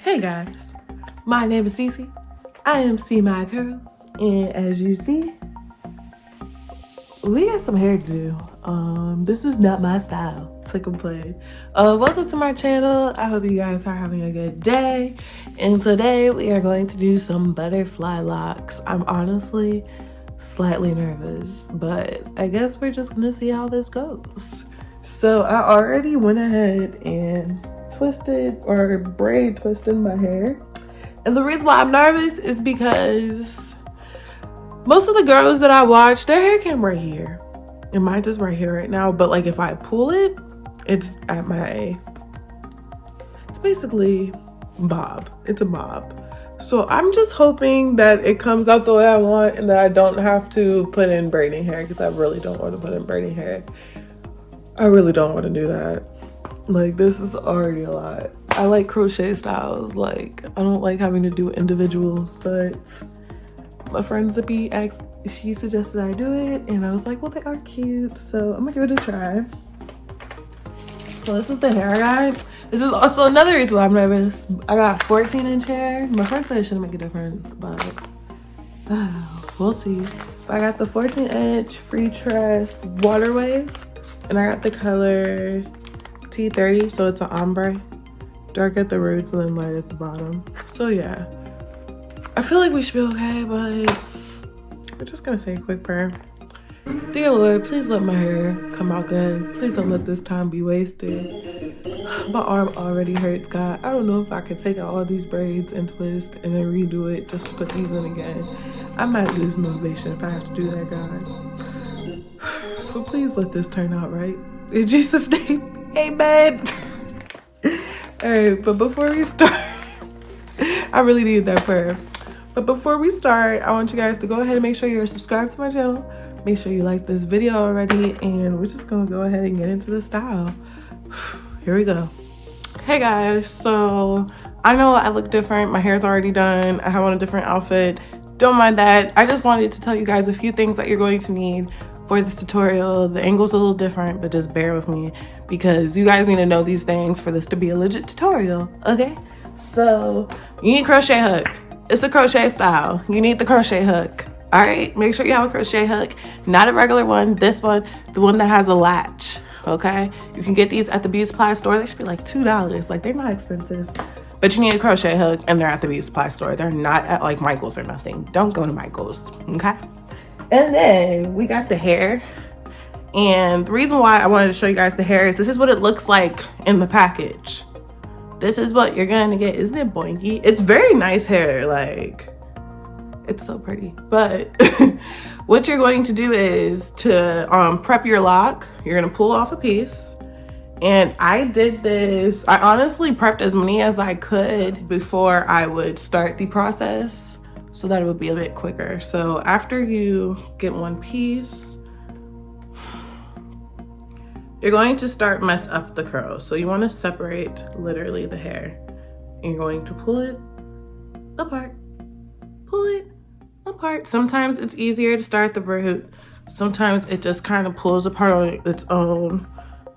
Hey guys, my name is Cece. I am CeeMyCurlz, and as you see, we got some hair to do. This is not my style to complain. Welcome to my channel. I hope you guys are having a good day. And today we are going to do some butterfly locks. I'm honestly slightly nervous, but I guess we're just gonna see how this goes. So I already went ahead and twisted or braid twisted my hair. And the reason why I'm nervous is because most of the girls that I watch, their hair came right here. And mine is right here right now. But like if I pull it, it's at it's basically bob. It's a bob. So I'm just hoping that it comes out the way I want and that I don't have to put in braiding hair, because I really don't want to put in braiding hair. I really don't want to do that. Like, this is already a lot. I like crochet styles. Like, I don't like having to do individuals, but my friend Zippy asked, she suggested I do it, and I was like, well, they are cute, so I'm gonna give it a try. So this is the hair guide. This is also another reason why I'm nervous. I got 14-inch hair. My friend said it shouldn't make a difference, but we'll see. I got the 14-inch Freetress Waterwave, and I got the color T30, so it's an ombre. Dark at the roots and then light at the bottom. So yeah, I feel like we should be okay, but we're just gonna say a quick prayer. Dear Lord, please let my hair come out good. Please don't let this time be wasted. My arm already hurts, God. I don't know if I could take out all these braids and twist and then redo it just to put these in again. I might lose motivation if I have to do that, God. So please let this turn out right. In Jesus' name. Amen. All right, but before we start, I really need that prayer. But before we start, I want you guys to go ahead and make sure you're subscribed to my channel. Make sure you like this video already, and we're just gonna go ahead and get into the style. Here we go. Hey guys, so I know I look different. My hair's already done. I have on a different outfit. Don't mind that. I just wanted to tell you guys a few things that you're going to need for this tutorial. The angle's a little different, but just bear with me because you guys need to know these things for this to be a legit tutorial, okay? So you need a crochet hook. It's a crochet style. You need the crochet hook, all right? Make sure you have a crochet hook, not a regular one. This one, the one that has a latch, okay? You can get these at the beauty supply store. They should be like $2. Like, they're not expensive. But you need a crochet hook, and they're at the beauty supply store. They're not at like Michael's or nothing. Don't go to Michael's, okay? And then we got the hair. And the reason why I wanted to show you guys the hair is this is what it looks like in the package. This is what you're gonna get. Isn't it boinky? It's very nice hair. Like, it's so pretty. But what you're going to do is to prep your lock. You're gonna pull off a piece. And I did this. I honestly prepped as many as I could before I would start the process, so that it would be a bit quicker. So after you get one piece, you're going to start mess up the curls. So you want to separate literally the hair. And you're going to pull it apart. Pull it apart. Sometimes it's easier to start the root. Sometimes it just kind of pulls apart on its own.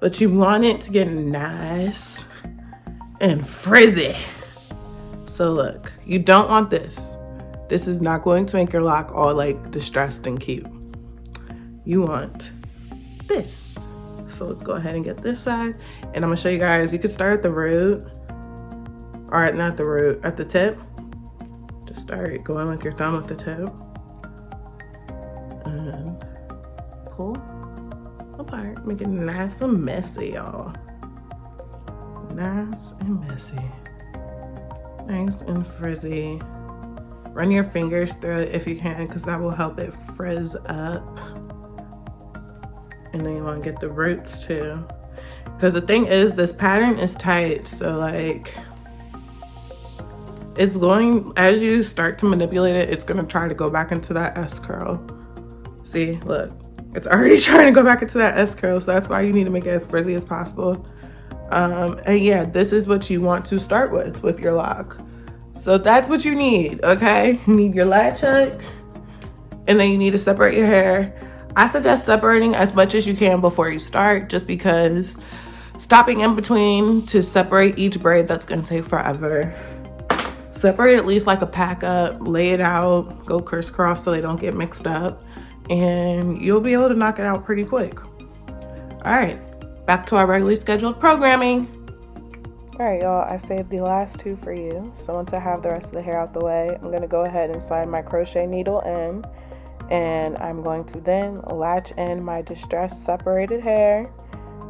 But you want it to get nice and frizzy. So look, you don't want this. This is not going to make your lock all like distressed and cute. You want this. So let's go ahead and get this side. And I'm gonna show you guys, you could start at the root, or not the root, at the tip. Just start going with your thumb at the tip. And pull apart, make it nice and messy, y'all. Nice and messy. Nice and frizzy. Run your fingers through it if you can, because that will help it frizz up. And then you want to get the roots too, because the thing is, this pattern is tight, so like it's going, as you start to manipulate it, it's going to try to go back into that S curl. See, look, it's already trying to go back into that S curl, so that's why you need to make it as frizzy as possible. And yeah, this is what you want to start with your lock. So that's what you need, okay? You need your latch hook, and then you need to separate your hair. I suggest separating as much as you can before you start, just because stopping in between to separate each braid, that's gonna take forever. separate at least like a pack up, lay it out, go crisscross so they don't get mixed up, and you'll be able to knock it out pretty quick. All right, back to our regularly scheduled programming. All right, y'all, I saved the last two for you. So once I have the rest of the hair out the way, I'm gonna go ahead and slide my crochet needle in, and I'm going to then latch in my distressed separated hair.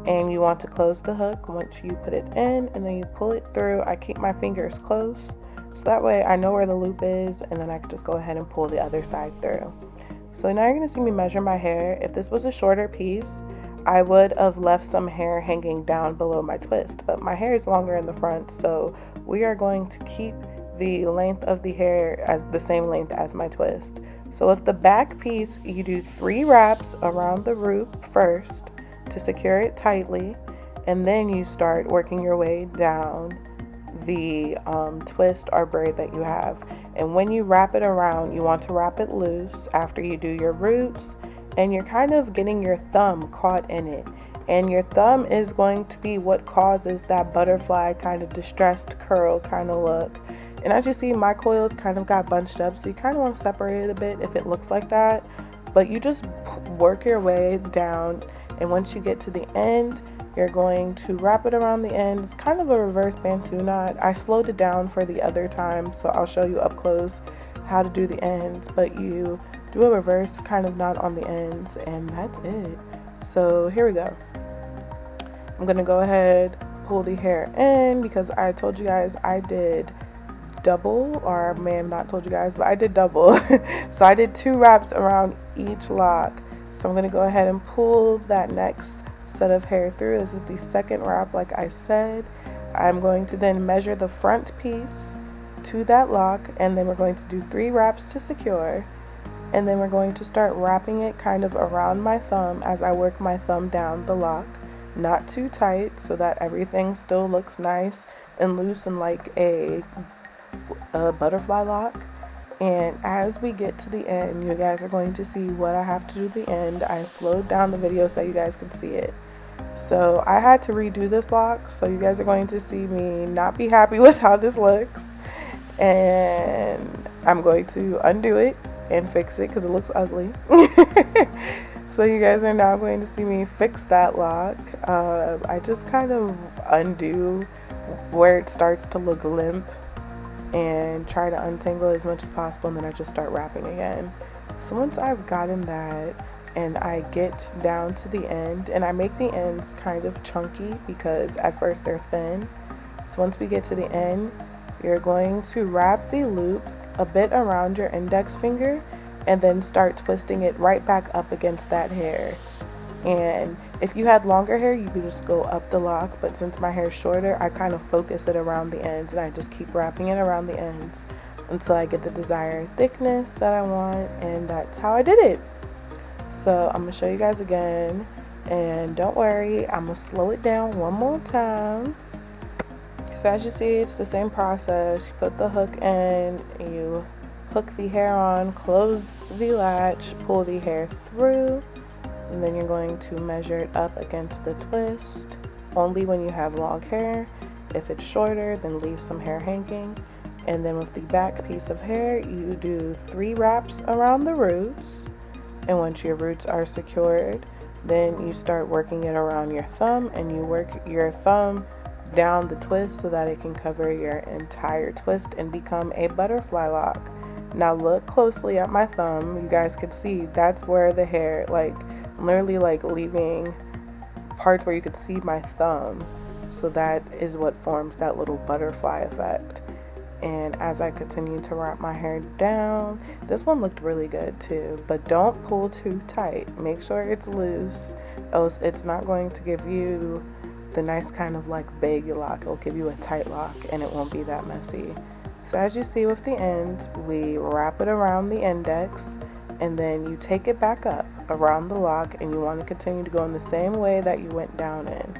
And you want to close the hook once you put it in, and then you pull it through. I keep my fingers close, so that way I know where the loop is, and then I can just go ahead and pull the other side through. So now you're gonna see me measure my hair. If this was a shorter piece, I would have left some hair hanging down below my twist, but my hair is longer in the front, so we are going to keep the length of the hair as the same length as my twist. So with the back piece, you do 3 wraps around the root first to secure it tightly, and then you start working your way down the twist or braid that you have. And when you wrap it around, you want to wrap it loose after you do your roots, and you're kind of getting your thumb caught in it, and your thumb is going to be what causes that butterfly kind of distressed curl kind of look. And as you see, my coils kind of got bunched up, so you kind of want to separate it a bit if it looks like that, but you just work your way down. And once you get to the end, you're going to wrap it around the end. It's kind of a reverse Bantu knot. I slowed it down for the other time, so I'll show you up close how to do the ends, but you do a reverse kind of knot on the ends, and that's it. So here we go. I'm gonna go ahead, pull the hair in, because I told you guys I did double, or I may have not told you guys, but I did double. So I did 2 wraps around each lock. So I'm going to go ahead and pull that next set of hair through. This is the second wrap, like I said. I'm going to then measure the front piece to that lock, and then we're going to do 3 wraps to secure. And then we're going to start wrapping it kind of around my thumb as I work my thumb down the lock. Not too tight, so that everything still looks nice and loose and like a butterfly lock. And as we get to the end, you guys are going to see what I have to do at the end. I slowed down the video so that you guys could see it. So I had to redo this lock, so you guys are going to see me not be happy with how this looks. And I'm going to undo it and fix it because it looks ugly. So you guys are now going to see me fix that lock. I just kind of undo where it starts to look limp and try to untangle as much as possible, and then I just start wrapping again. So once I've gotten that and I get down to the end, and I make the ends kind of chunky because at first they're thin. So once we get to the end, you're going to wrap the loop a bit around your index finger and then start twisting it right back up against that hair. And if you had longer hair, you could just go up the lock, but since my hair is shorter, I kind of focus it around the ends, and I just keep wrapping it around the ends until I get the desired thickness that I want, and that's how I did it. So I'm gonna show you guys again, and don't worry, I'm gonna slow it down one more time. So as you see, it's the same process. You put the hook in, you hook the hair on, close the latch, pull the hair through, and then you're going to measure it up against the twist, only when you have long hair. If it's shorter, then leave some hair hanging. And then with the back piece of hair, you do 3 wraps around the roots. And once your roots are secured, then you start working it around your thumb, and you work your thumb down the twist so that it can cover your entire twist and become a butterfly lock. Now look closely at my thumb. You guys could see that's where the hair, like, literally like leaving parts where you could see my thumb. So that is what forms that little butterfly effect. And as I continue to wrap my hair down, this one looked really good too, but don't pull too tight. Make sure it's loose, else it's not going to give you the nice kind of like baggy lock. It'll give you a tight lock and it won't be that messy. So as you see with the ends, we wrap it around the index, and then you take it back up around the lock, and you want to continue to go in the same way that you went down in.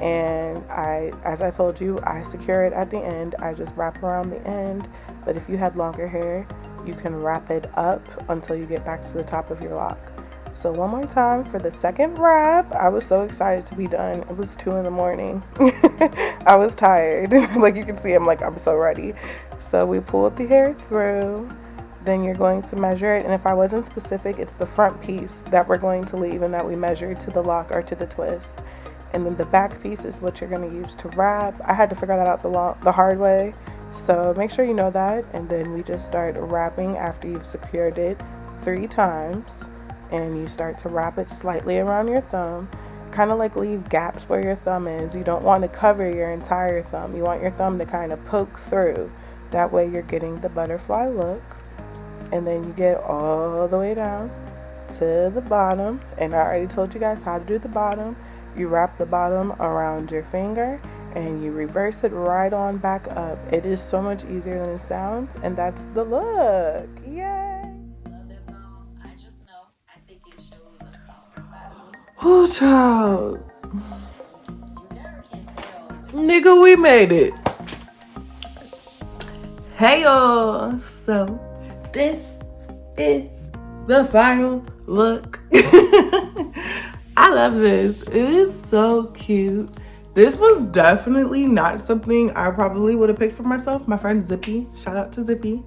And as I told you, I secure it at the end. I just wrap around the end, but if you had longer hair, you can wrap it up until you get back to the top of your lock. So one more time for the second wrap. I was so excited to be done. It was 2 in the morning. I was tired. Like you can see, I'm so ready. So we pulled the hair through. Then you're going to measure it. And if I wasn't specific, it's the front piece that we're going to leave and that we measured to the lock or to the twist. And then the back piece is what you're going to use to wrap. I had to figure that out the hard way. So make sure you know that. And then we just start wrapping after you've secured it 3 times. And you start to wrap it slightly around your thumb. Kind of like leave gaps where your thumb is. You don't want to cover your entire thumb. You want your thumb to kind of poke through. That way you're getting the butterfly look. And then you get all the way down to the bottom. And I already told you guys how to do the bottom. You wrap the bottom around your finger and you reverse it right on back up. It is so much easier than it sounds, and that's the look. Yay! Love this song. I just know. I think it shows a softer side of me. Oh, child. You never can tell. Nigga, we made it. Hey, y'all. So, this is the final look. I love this. It is so cute. This was definitely not something I probably would have picked for myself. My friend Zippy, shout out to Zippy.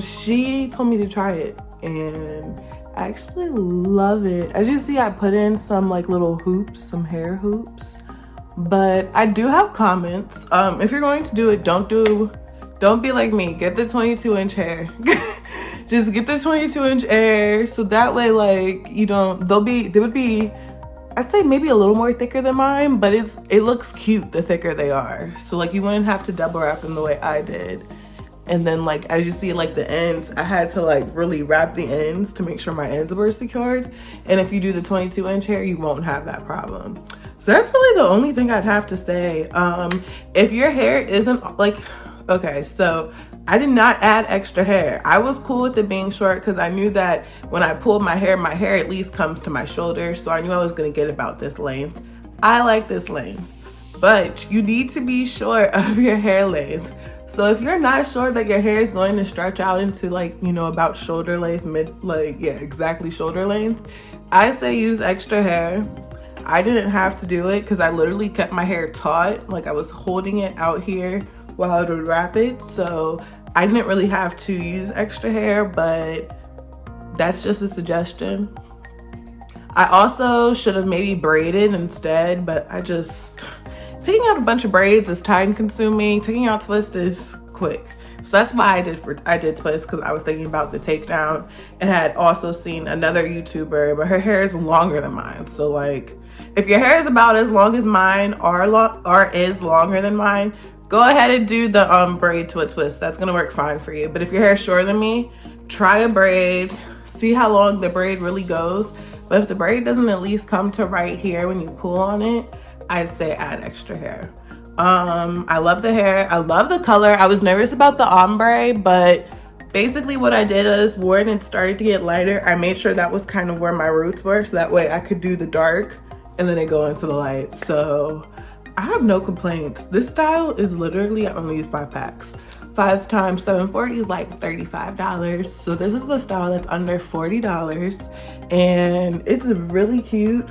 She told me to try it and I actually love it. As you see, I put in some like little hoops, some hair hoops, but I do have comments. If you're going to do it, don't be like me. Get the 22-inch hair. Just get the 22-inch hair so that way like you don't, they would be, I'd say maybe a little more thicker than mine, but it looks cute the thicker they are. So like you wouldn't have to double wrap them the way I did. And then like as you see like the ends, I had to like really wrap the ends to make sure my ends were secured. And if you do the 22-inch hair, you won't have that problem. So that's really the only thing I'd have to say. If your hair isn't like, okay, so I did not add extra hair. I was cool with it being short because I knew that when I pulled my hair at least comes to my shoulder. So I knew I was gonna get about this length. I like this length, but you need to be sure of your hair length. So if you're not sure that your hair is going to stretch out into like, you know, about shoulder length, exactly shoulder length, I say use extra hair. I didn't have to do it because I literally kept my hair taut. Like I was holding it out here while I would wrap it, so I didn't really have to use extra hair, but that's just a suggestion. I also should have maybe braided instead, but taking out a bunch of braids is time consuming. Taking out twist is quick. So that's why I did twist, because I was thinking about the takedown and had also seen another YouTuber, but her hair is longer than mine. So like if your hair is about as long as mine or is longer than mine, go ahead and do the braid to a twist. That's gonna work fine for you. But if your hair is shorter than me, try a braid. See how long the braid really goes. But if the braid doesn't at least come to right here when you pull on it, I'd say add extra hair. I love the hair. I love the color. I was nervous about the ombre, but basically what I did is when it started to get lighter, I made sure that was kind of where my roots were, so that way I could do the dark and then it go into the light. So I have no complaints. This style is literally, I only use 5 packs. 5 times 740 is like $35. So this is a style that's under $40 and it's really cute.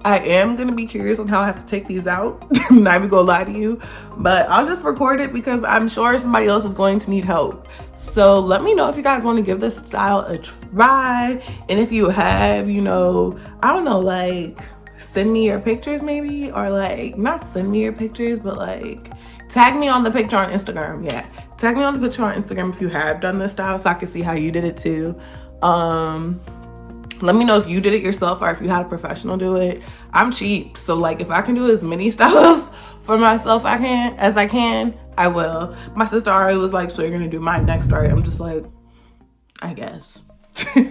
I am gonna be curious on how I have to take these out. I'm not even gonna lie to you, but I'll just record it because I'm sure somebody else is going to need help. So let me know if you guys want to give this style a try. And if you have, you know, I don't know, like send me your pictures maybe, or like not send me your pictures, but like tag me on the picture on Instagram. Yeah, tag me on the picture on Instagram if you have done this style so I can see how you did it too. Let me know if you did it yourself or if you had a professional do it. I'm cheap, so like if I can do as many styles for myself as I can, I will. My sister already was like, so you're gonna do mine next, right? I'm just like, I guess. All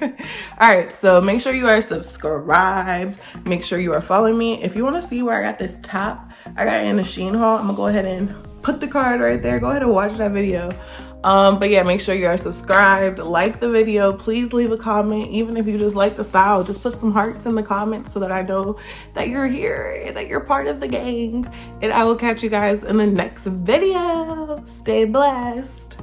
right, so make sure you are subscribed. Make sure you are following me. If you want to see where I got this top, I got it in a Shein haul. I'm gonna go ahead and put the card right there. Go ahead and watch that video. But yeah, make sure you are subscribed, like the video, please leave a comment. Even if you just like the style, just put some hearts in the comments so that I know that you're here and that you're part of the gang. And I will catch you guys in the next video. Stay blessed.